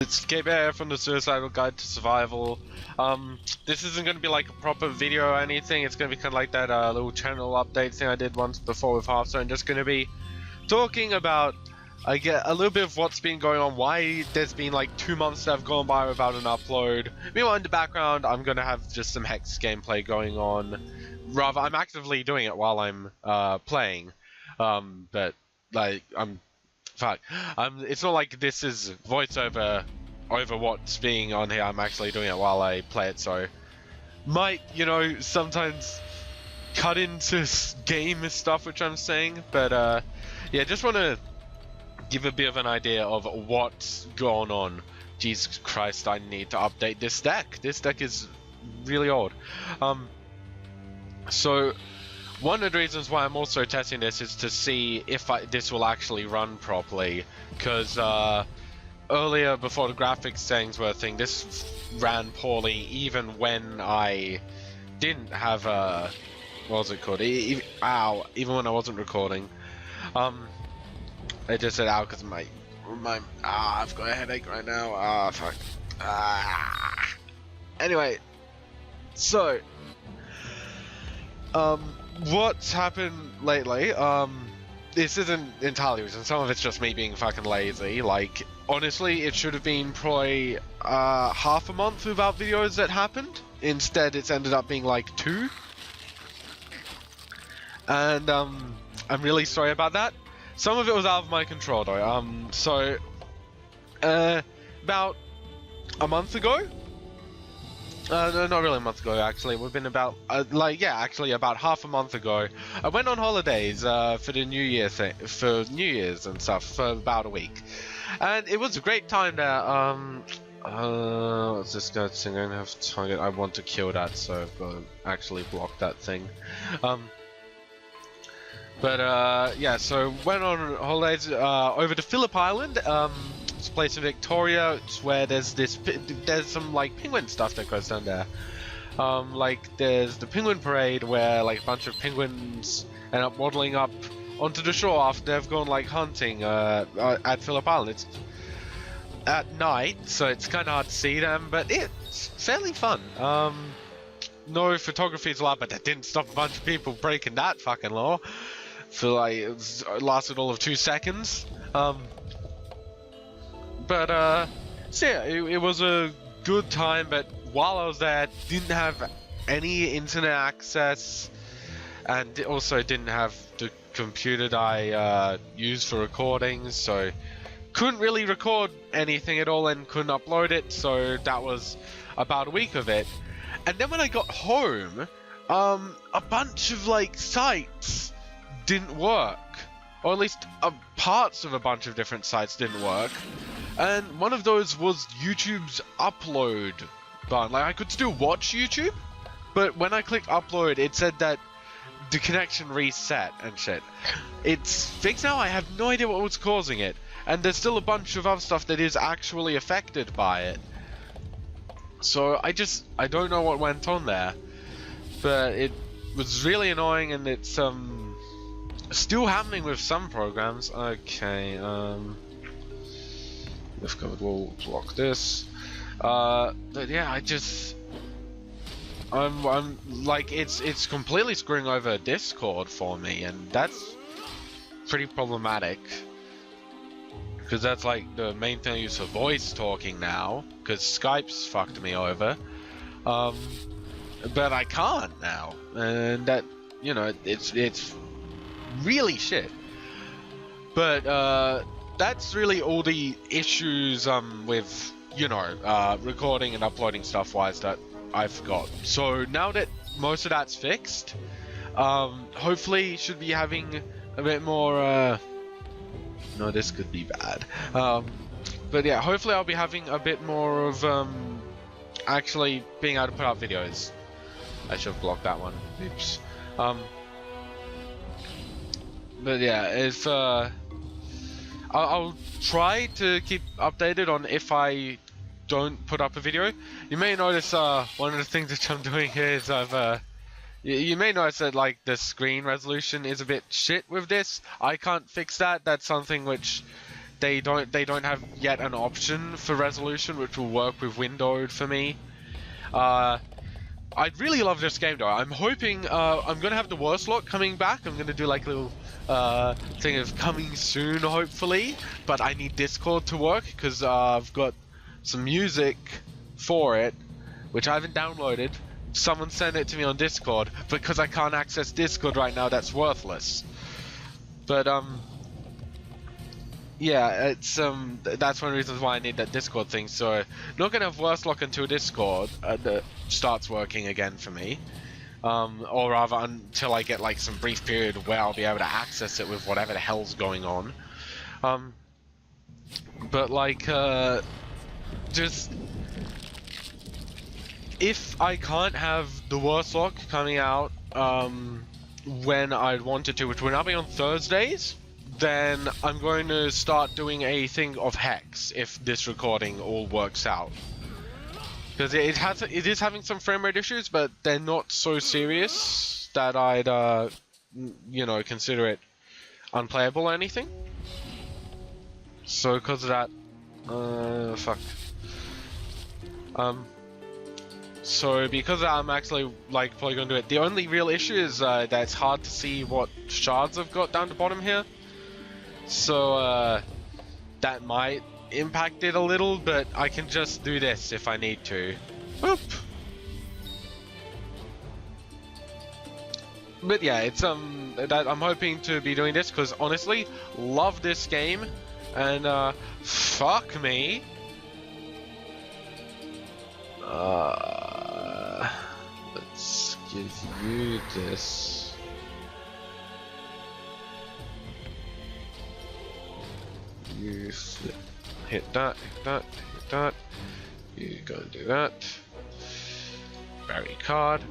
It's Caberea from the Suicidal Guide to Survival. This isn't going to be like a proper video or anything. It's going to be kind of like that little channel update thing I did once before with Hearthstone. Just going to be talking about, I get a little bit of what's been going on, why there's been like 2 months that have gone by without an upload. Meanwhile, in the background, I'm going to have just some Hex gameplay going on. Rather, I'm actively doing it while I'm playing. But like, it's not like this is voiceover over what's being on here. I'm actually doing it while I play it, so might, sometimes cut into game stuff which I'm saying, but yeah, just want to give a bit of an idea of what's going on. Jesus Christ, I need to update this deck. This deck is really old. So one of the reasons why I'm also testing this is to see if this will actually run properly, because earlier, before the graphics settings were a thing, this ran poorly even when I didn't have a, what was it called? Even when I wasn't recording. I just said ow because I've got a headache right now. Fuck. Anyway, so what's happened lately, this isn't entirely reason, some of it's just me being fucking lazy. Like, honestly, it should have been probably half a month without videos that happened. Instead, it's ended up being like 2. And I'm really sorry about that. Some of it was out of my control though. So about a month ago, no, not really a month ago actually, we've been about actually about half a month ago, I went on holidays for the New Year thing, for New Year's and stuff, for about a week, and it was a great time there. What's this guy's thing? I'm gonna have to target. I want to kill that, so I've got to actually block that thing. Yeah, so went on holidays over to Phillip Island. It's a place in Victoria. It's where there's some like penguin stuff that goes down there. Like there's the penguin parade where like a bunch of penguins end up waddling up onto the shore after they've gone like hunting at Phillip Island. It's at night, so it's kind of hard to see them, but it's fairly fun. No photography is allowed, but that didn't stop a bunch of people breaking that fucking law. For like, it lasted all of 2 seconds. So yeah, it was a good time, but while I was there, didn't have any internet access, and also didn't have the computer that I use for recordings, so couldn't really record anything at all and couldn't upload it, so that was about a week of it. And then when I got home, a bunch of like sites didn't work, or at least parts of a bunch of different sites didn't work, and one of those was YouTube's upload button. Like, I could still watch YouTube, but when I clicked upload, it said that the connection reset and shit. It's fixed now. I have no idea what was causing it, and there's still a bunch of other stuff that is actually affected by it. So I don't know what went on there, but it was really annoying, and it's still happening with some programs. Okay, we'll block this. But yeah, I'm like, it's completely screwing over Discord for me, and that's pretty problematic, because that's like the main thing I use for voice talking now, because Skype's fucked me over. But I can't now, and that, it's really shit. But that's really all the issues with recording and uploading stuff wise that I've got. So now that most of that's fixed, hopefully should be having a bit more no, this could be bad. But yeah, hopefully I'll be having a bit more of actually being able to put out videos. I should have blocked that one. Oops. But yeah, if I'll try to keep updated on if I don't put up a video. You may notice one of the things that I'm doing here is you may notice that like the screen resolution is a bit shit with this. I can't fix that. That's something which they don't have yet an option for resolution which will work with windowed for me. I'd really love this game though. I'm hoping I'm gonna have the worst lot coming back. I'm gonna do like a little thing of coming soon, hopefully. But I need Discord to work because I've got some music for it, which I haven't downloaded. Someone sent it to me on Discord, because I can't access Discord right now, that's worthless. But yeah, it's that's one of the reasons why I need that Discord thing. So not gonna have worst lock until Discord starts working again for me, or rather until I get like some brief period where I'll be able to access it with whatever the hell's going on. But like just if I can't have the worst lock coming out when I wanted to, which will now be on Thursdays, then I'm going to start doing a thing of Hex if this recording all works out. Because it is having some frame rate issues, but they're not so serious that I'd you know, consider it unplayable or anything. So because of that, fuck. So because of that, I'm actually like probably gonna do it. The only real issue is that it's hard to see what shards I've got down the bottom here. So that might impact it a little, but I can just do this if I need to. Oop. But yeah, it's that I'm hoping to be doing this because honestly, love this game, and fuck me. Let's give you this. You flip, hit that, hit that, hit that. You go and do that. Bury card.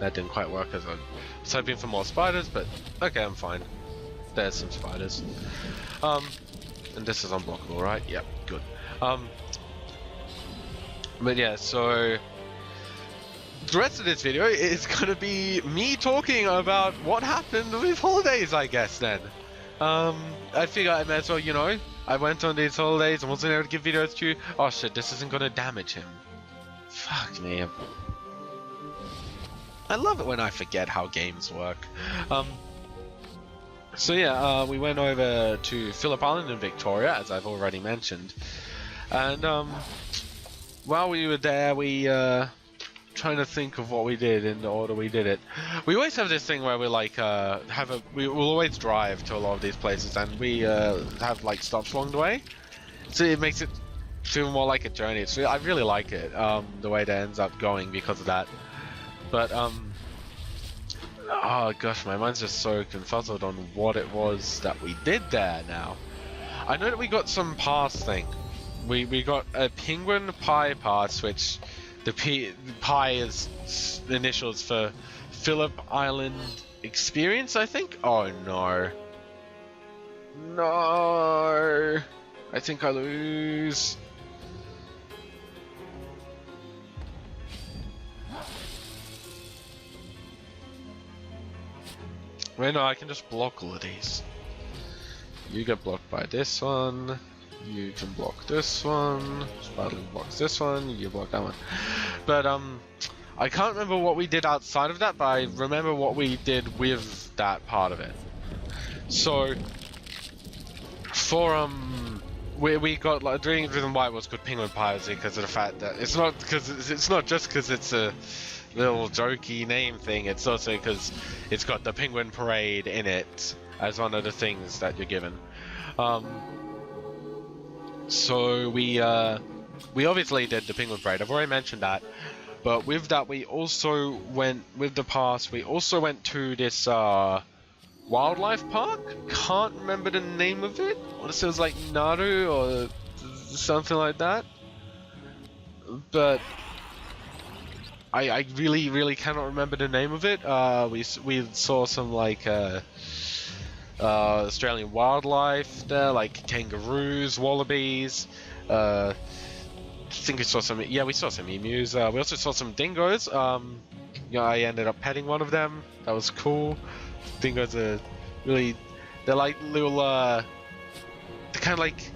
That didn't quite work as I was hoping for more spiders, but okay, I'm fine. There's some spiders. And this is unblockable, right? Yep, good. But yeah, so the rest of this video is gonna be me talking about what happened with holidays, I guess then. I figure I may as well, you know, I went on these holidays and wasn't able to give videos to you. Oh shit, this isn't gonna damage him. Fuck me. I love it when I forget how games work. So yeah, we went over to Phillip Island in Victoria, as I've already mentioned. And while we were there, we trying to think of what we did in the order we did it. We always have this thing where we like we will always drive to a lot of these places, and we have like stops along the way, so it makes it feel more like a journey. It's I really like it, the way that ends up going because of that. But oh gosh, my mind's just so confuzzled on what it was that we did there now. I know that we got some pass thing. We got a penguin pie pass, which the pie is initials for Phillip Island Experience, I think? Oh no. No. I think I lose. Wait, no, I can just block all of these. You get blocked by this one. You can block this one. Spiderling blocks this one. You block that one. But I can't remember what we did outside of that, but I remember what we did with that part of it. So for we got like the reason why it was called Penguin Piracy because of the fact that it's not just because it's a little jokey name thing. It's also because it's got the penguin parade in it as one of the things that you're given. So we obviously did the penguin parade. I've already mentioned that, but with that we also went with the pass. We also went to this wildlife park. Can't remember the name of it. I want to say it was like Naru or something like that. But I really cannot remember the name of it. We saw some like Australian wildlife there, like kangaroos, wallabies. I think we saw some. Yeah, we saw some emus. We also saw some dingoes. Yeah, I ended up petting one of them. That was cool. Dingoes are really They're like little, they're kind of like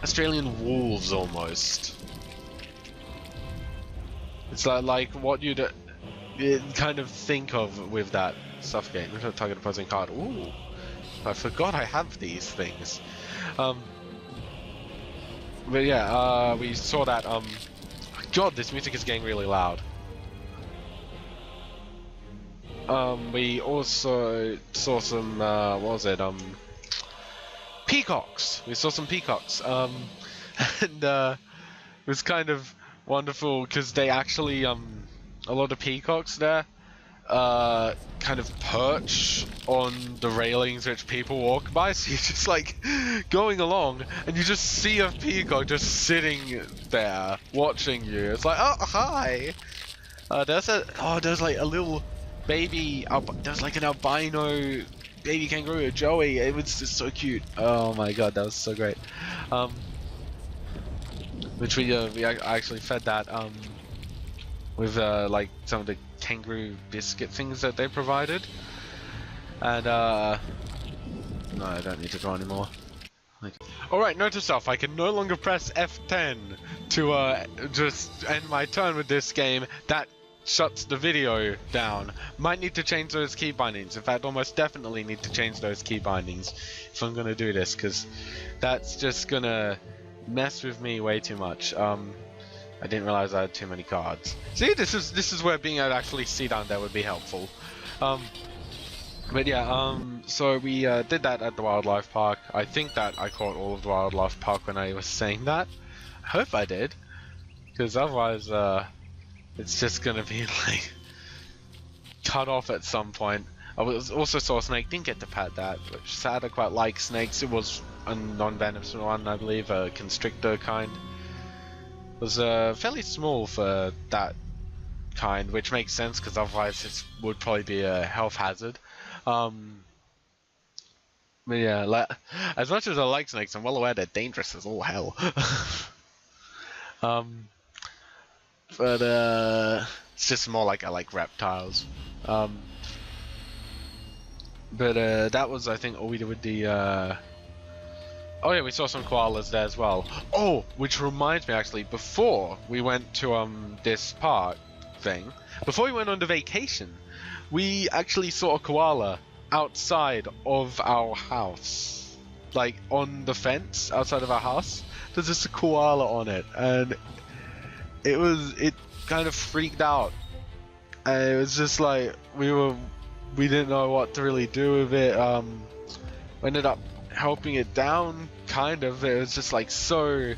Australian wolves almost. It's like what you'd kind of think of with that suffocate. Target opposing card. Ooh, I forgot I have these things. But yeah, we saw that. God, this music is getting really loud. We also saw some, what was it, peacocks. We saw some peacocks, and, it was kind of wonderful, because they actually, a lot of peacocks there, kind of perch on the railings which people walk by, so you're just like, going along, and you just see a peacock just sitting there, watching you. It's like, oh, hi! There's like a little baby, there's like an albino baby kangaroo, Joey. It was just so cute. Oh my god, that was so great. Which we actually fed that with like some of the kangaroo biscuit things that they provided. And no, I don't need to draw anymore. Alright, note to self, I can no longer press F10 to just end my turn with this game. That shuts the video down. Might need to change those key bindings. In fact, almost definitely need to change those key bindings if I'm gonna do this, because that's just gonna mess with me way too much. I didn't realize I had too many cards. See, this is where being able to actually see down there would be helpful. But yeah, so we did that at the wildlife park. I think that I caught all of the wildlife park when I was saying that. I hope I did, because otherwise it's just gonna be like cut off at some point. I also saw a snake, didn't get to pat that, which is sad. I quite like snakes. It was a non-venomous one, I believe, a constrictor kind. It was fairly small for that kind, which makes sense because otherwise it would probably be a health hazard. But yeah, as much as I like snakes, I'm well aware they're dangerous as all hell. But it's just more like I like reptiles. But that was, I think, all we did with the oh yeah, we saw some koalas there as well. Oh, which reminds me, actually, before we went to this park thing, before we went on the vacation, we actually saw a koala outside of our house, like on the fence outside of our house. There's just a koala on it, and it kind of freaked out, and it was just like we didn't know what to really do with it. We ended up helping it down, kind of. It was just like so,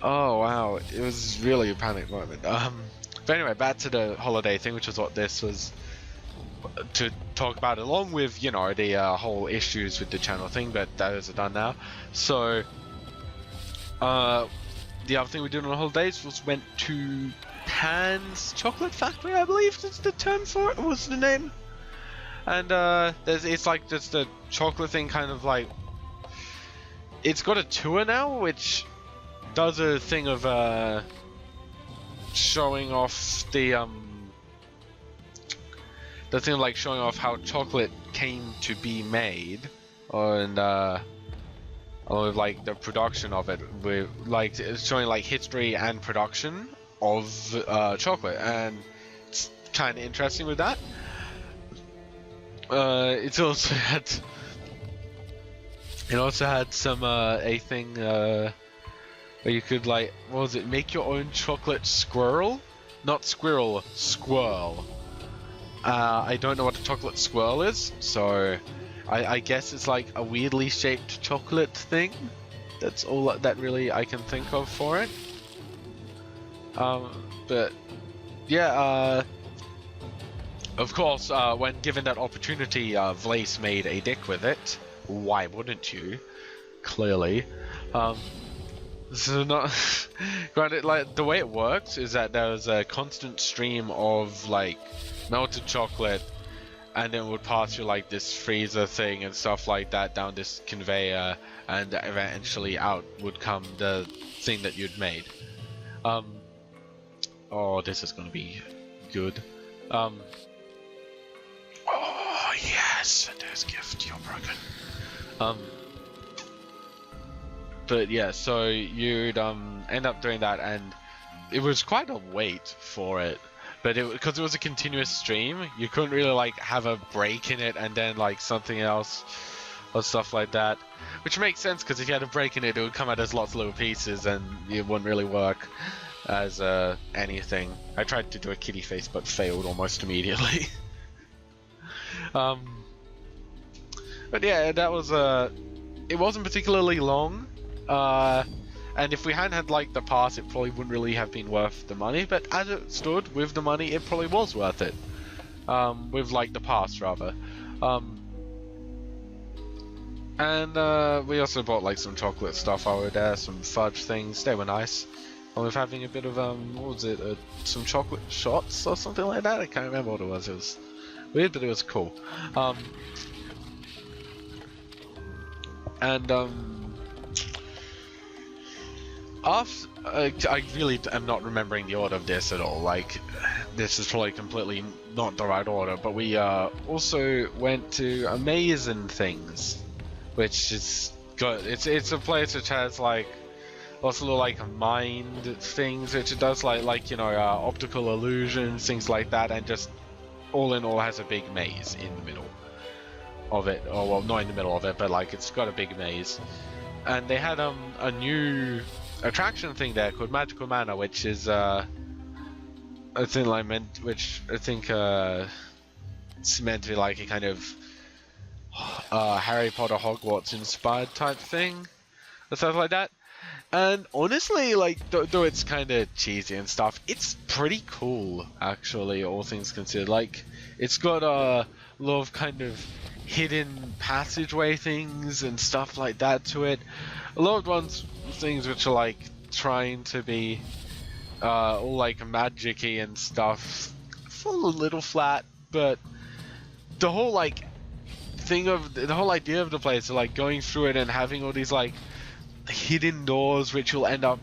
oh wow, it was really a panic moment. But anyway, back to the holiday thing, which is what this was to talk about, along with, you know, the whole issues with the channel thing, but those are done now. So the other thing we did on the holidays was went to Pan's Chocolate Factory, I believe that's the term for it. What was the name? And it's like just a chocolate thing, kind of like, it's got a tour now, which does a thing of showing off the thing of like showing off how chocolate came to be made, and along with like the production of it, with like it's showing like history and production of chocolate, and it's kind of interesting with that. It also had some a thing where you could, like, what was it, make your own chocolate squirrel? Not squirrel, squirrel. I don't know what a chocolate swirl is, so I guess it's like a weirdly shaped chocolate thing. That's all that really I can think of for it. But yeah, of course, when given that opportunity, Vlace made a dick with it. Why wouldn't you? Clearly. So not granted, like the way it works is that there's a constant stream of like melted chocolate, and then it would pass through like this freezer thing and stuff like that down this conveyor, and eventually out would come the thing that you'd made. Oh, this is gonna be good. Oh yes, dude. Tears gift, you're broken. But yeah, so you'd end up doing that, and it was quite a wait for it. But because it was a continuous stream, you couldn't really like have a break in it and then like something else or stuff like that. Which makes sense, because if you had a break in it, it would come out as lots of little pieces and it wouldn't really work as anything. I tried to do a kitty face but failed almost immediately. But yeah, that was it wasn't particularly long. And if we hadn't had like the pass, it probably wouldn't really have been worth the money, but as it stood with the money, it probably was worth it. With like the pass rather. And we also bought like some chocolate stuff over there, some fudge things. They were nice. And we're having a bit of what was it? Some chocolate shots or something like that. I can't remember what it was. It was weird, but it was cool. After I really am not remembering the order of this at all. Like, this is probably completely not the right order. But we also went to Amazing Things, which is good. It's a place which has like lots of little like mind things, which it does like you know optical illusions, things like that, and just all in all has a big maze in the middle of it. Or well, not in the middle of it, but like it's got a big maze. And they had a new attraction thing there called Magical Manor, which is I think like it's meant to be like a kind of Harry Potter Hogwarts inspired type thing or stuff like that. And honestly, like though it's kind of cheesy and stuff, it's pretty cool actually, all things considered. Like it's got a lot of kind of hidden passageway things and stuff like that to it. A lot of things which are like trying to be all like magic-y and stuff fall a little flat, but the whole like the whole idea of the place, so like going through it and having all these like hidden doors which you'll end up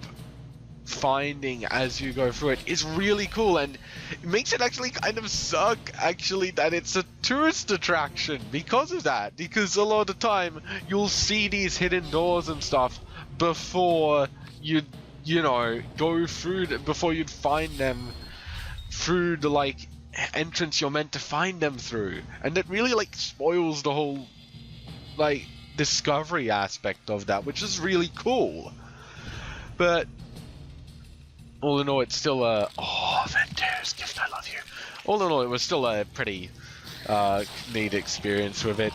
finding as you go through it is really cool, and it makes it actually kind of suck actually that it's a tourist attraction because of that, because a lot of the time you'll see these hidden doors and stuff before you know go through before you'd find them through the like entrance you're meant to find them through, and it really like spoils the whole like discovery aspect of that, which is really cool. But all in all, it's still a Venter's gift, I love you. All in all, it was still a pretty neat experience with it.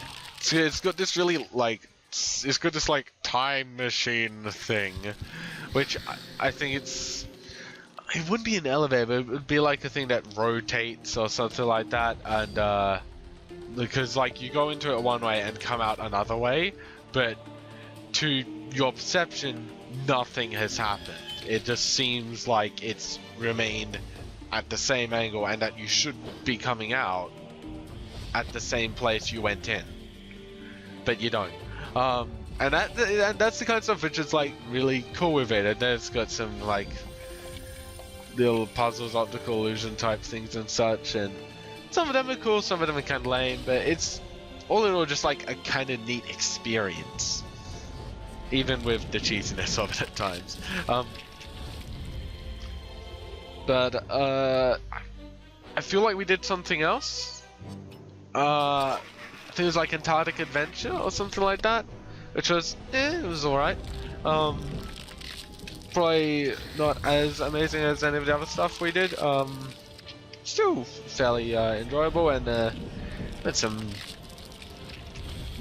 It's got this really like this like time machine thing, which I think it wouldn't be an elevator, but it would be like a thing that rotates or something like that, and because like you go into it one way and come out another way, but to your perception, nothing has happened. It just seems like it's remained at the same angle, and that you should be coming out at the same place you went in, but you don't. And that's the kind of stuff which is like really cool with it. And then it's got some like little puzzles, optical illusion type things and such, and some of them are cool, some of them are kind of lame, but it's all in all just like a kind of neat experience, even with the cheesiness of it at times. But I feel like we did something else. I think it was like Antarctic Adventure or something like that, which was it was alright. Probably not as amazing as any of the other stuff we did. Still fairly enjoyable, and had some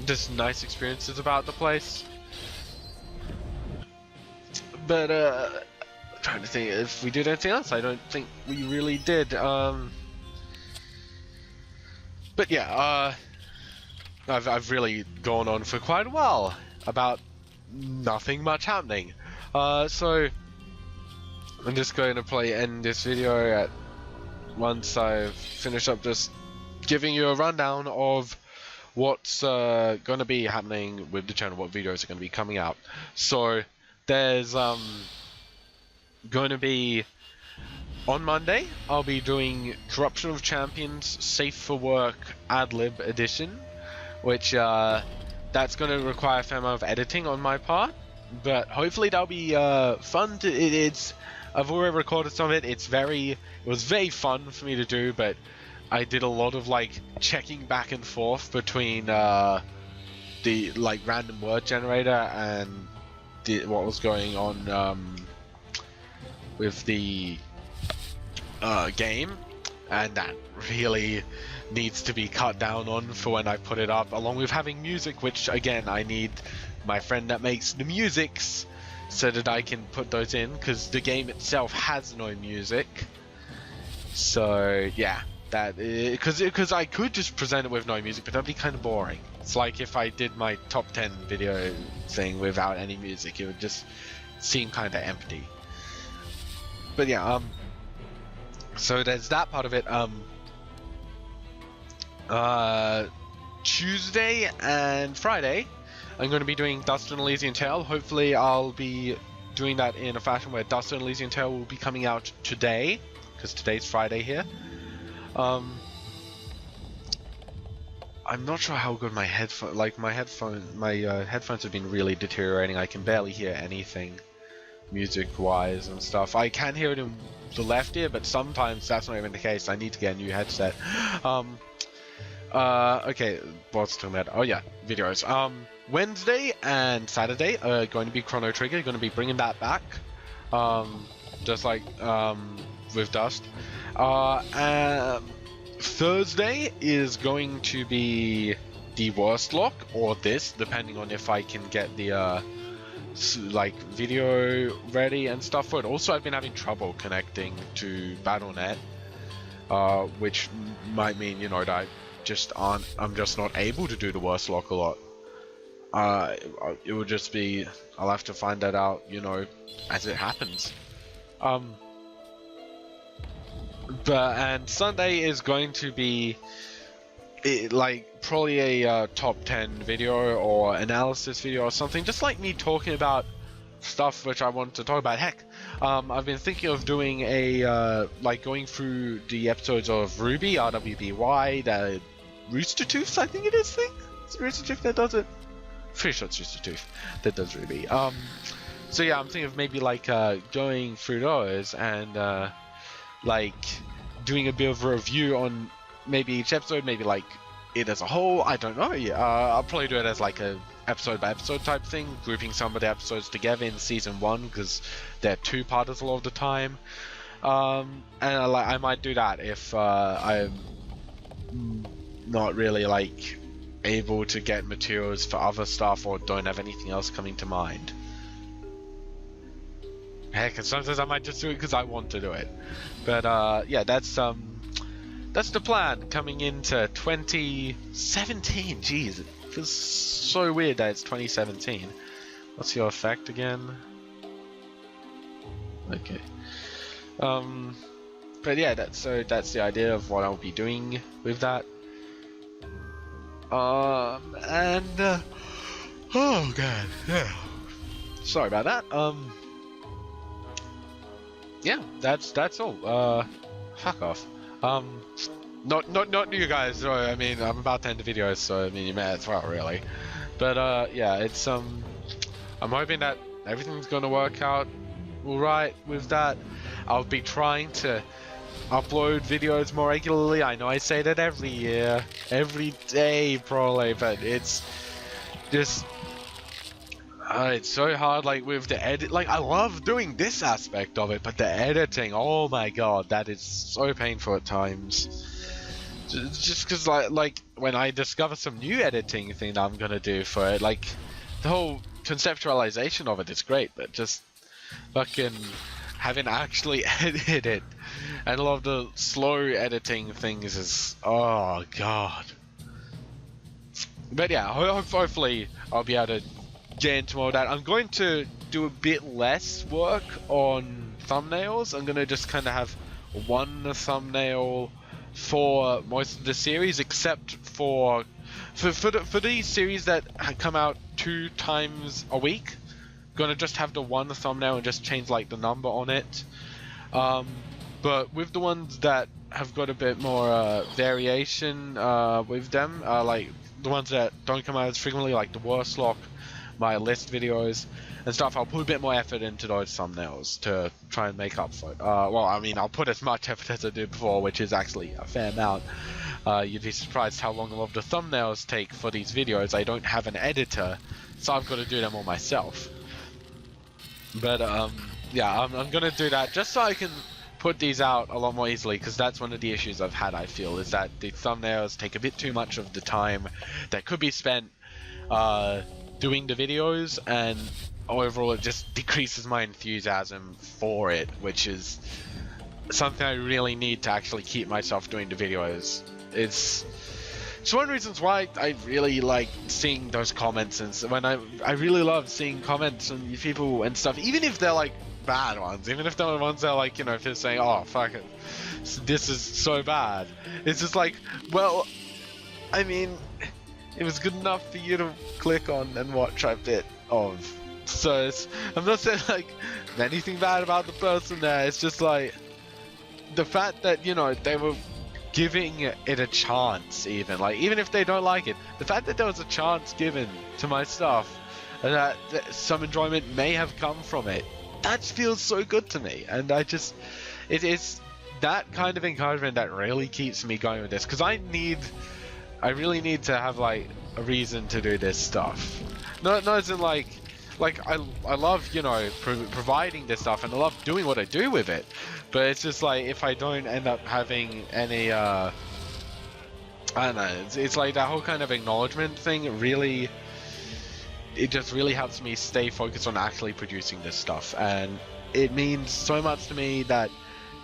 just nice experiences about the place. But I'm trying to think if we did anything else. I don't think we really did. But yeah, I've really gone on for quite a while about nothing much happening. So I'm just going to end this video at once I've finished up just giving you a rundown of what's going to be happening with the channel, what videos are going to be coming out. So there's going to be on Monday I'll be doing Corruption of Champions Safe for Work Ad Lib Edition, which that's going to require a fair amount of editing on my part, but hopefully that'll be fun. I've already recorded some of it. It was very fun for me to do, but I did a lot of like checking back and forth between the like random word generator and what was going on with the game, and that really needs to be cut down on for when I put it up, along with having music, which again I need my friend that makes the musics so that I can put those in, because the game itself has no music. So yeah, that because I could just present it with no music, but that'd be kind of boring. It's like if I did my top 10 video thing without any music, it would just seem kind of empty. But yeah, so there's that part of it. Tuesday and Friday, I'm going to be doing Dust and Elysian Tale. Hopefully I'll be doing that in a fashion where Dust and Elysian Tale will be coming out today, because today's Friday here. I'm not sure how good my headphones have been really deteriorating. I can barely hear anything music-wise and stuff. I can hear it in the left ear, but sometimes that's not even the case. I need to get a new headset. Okay, what's talking about? Oh yeah, videos. Wednesday and Saturday are going to be Chrono Trigger. Going to be bringing that back, just like with Dust. Thursday is going to be the Worst Lock, or this, depending on if I can get the like video ready and stuff for it. Also, I've been having trouble connecting to Battle.net, which might mean, you know, that I'm just not able to do the Worst Lock a lot. It would just be, I'll have to find that out, you know, as it happens. And Sunday is going to be like probably a top 10 video or analysis video or something, just like me talking about stuff which I want to talk about. Heck, I've been thinking of doing a like going through the episodes of Ruby, RWBY, the Rooster Tooth, I think it is thing. It's Rooster Tooth that does it. Pretty sure it's Rooster Tooth that does Ruby. So yeah, I'm thinking of maybe like going through those and like doing a bit of a review on maybe each episode, maybe like it as a whole. I don't know. I'll probably do it as like a episode by episode type thing, grouping some of the episodes together in season 1, because they're two-parters a lot of the time. And I might do that if I'm not really like able to get materials for other stuff or don't have anything else coming to mind. Heck, and sometimes I might just do it because I want to do it. But yeah, that's the plan coming into 2017. Jeez, it feels so weird that it's 2017. What's your effect again? Okay. But yeah, that's the idea of what I'll be doing with that. Oh god, yeah. Sorry about that. Yeah, that's all. Fuck off. Not you guys. So, I mean, I'm about to end the video, so I mean, you may as well, really. But yeah, it's I'm hoping that everything's gonna work out all right with that. I'll be trying to upload videos more regularly. I know I say that every year, every day probably, but it's just it's so hard, like with the edit. Like, I love doing this aspect of it, but the editing, oh my god, that is so painful at times. Just because like when I discover some new editing thing that I'm gonna do for it, like the whole conceptualization of it is great, but just fucking having to actually edit it, and a lot of the slow editing things is, oh god. But yeah, hopefully I'll be able to get into all that. I'm going to do a bit less work on thumbnails. I'm going to just kind of have one thumbnail for most of the series, except for these series that come out 2 times a week. I'm going to just have the one thumbnail and just change like the number on it. But with the ones that have got a bit more variation with them, like the ones that don't come out as frequently, like the worst lock, my list videos and stuff, I'll put a bit more effort into those thumbnails to try and make up for it. Well, I mean, I'll put as much effort as I did before, which is actually a fair amount. You'd be surprised how long a lot of the thumbnails take for these videos. I don't have an editor, so I've got to do them all myself. But yeah, I'm gonna do that just so I can put these out a lot more easily, because that's one of the issues I've had, I feel, is that the thumbnails take a bit too much of the time that could be spent doing the videos, and overall it just decreases my enthusiasm for it, which is something I really need to actually keep myself doing the videos. It's one of the reasons why I really like seeing those comments, and when I really love seeing comments from people and stuff, even if they're like bad ones, even if they're ones that are like, you know, if they're saying, oh fuck it, this is so bad, it's just like, well, I mean, it was good enough for you to click on and watch a bit of. So I'm not saying like anything bad about the person there, it's just like the fact that, you know, they were giving it a chance, even if they don't like it, the fact that there was a chance given to my stuff and that some enjoyment may have come from it, that feels so good to me. And it's that kind of encouragement that really keeps me going with this, because I really need to have like a reason to do this stuff. Not as in like I love, you know, providing this stuff, and I love doing what I do with it, but it's just like, if I don't end up having any I don't know, it's like that whole kind of acknowledgement thing it just really helps me stay focused on actually producing this stuff. And it means so much to me that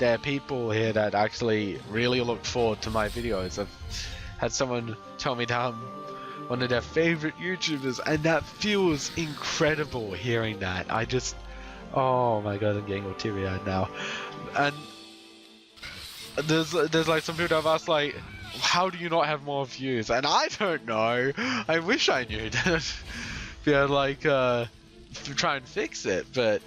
there are people here that actually really look forward to my videos. I've had someone tell me that I'm one of their favorite YouTubers, and that feels incredible hearing that. Oh my god, I'm getting all teary-eyed now. And there's like some people that have asked like, how do you not have more views? And I don't know. I wish I knew that. Yeah, like try and fix it, but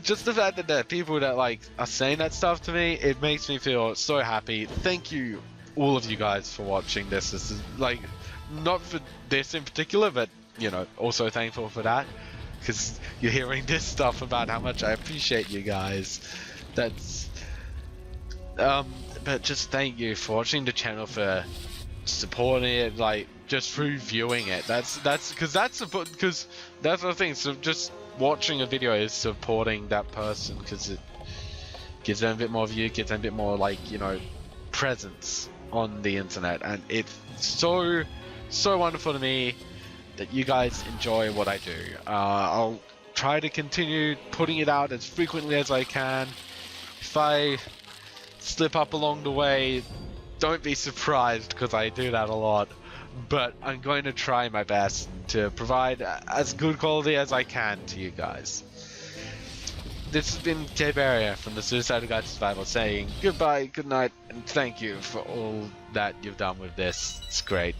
just the fact that there are people that like are saying that stuff to me, it makes me feel so happy. Thank you, all of you guys, for watching this. This is like, not for this in particular, but you know, also thankful for that, because you're hearing this stuff about how much I appreciate you guys. That's but just thank you for watching the channel, for supporting it, like just through viewing it. That's because that's the thing. So just watching a video is supporting that person, because it gives them a bit more view, gives them a bit more, like, you know, presence on the internet. And it's so wonderful to me that you guys enjoy what I do. I'll try to continue putting it out as frequently as I can. If I slip up along the way, don't be surprised, because I do that a lot. But I'm going to try my best to provide as good quality as I can to you guys. This has been Caberea from the Suicidal Guide to Survival, saying goodbye, good night, and thank you for all that you've done with this. It's great.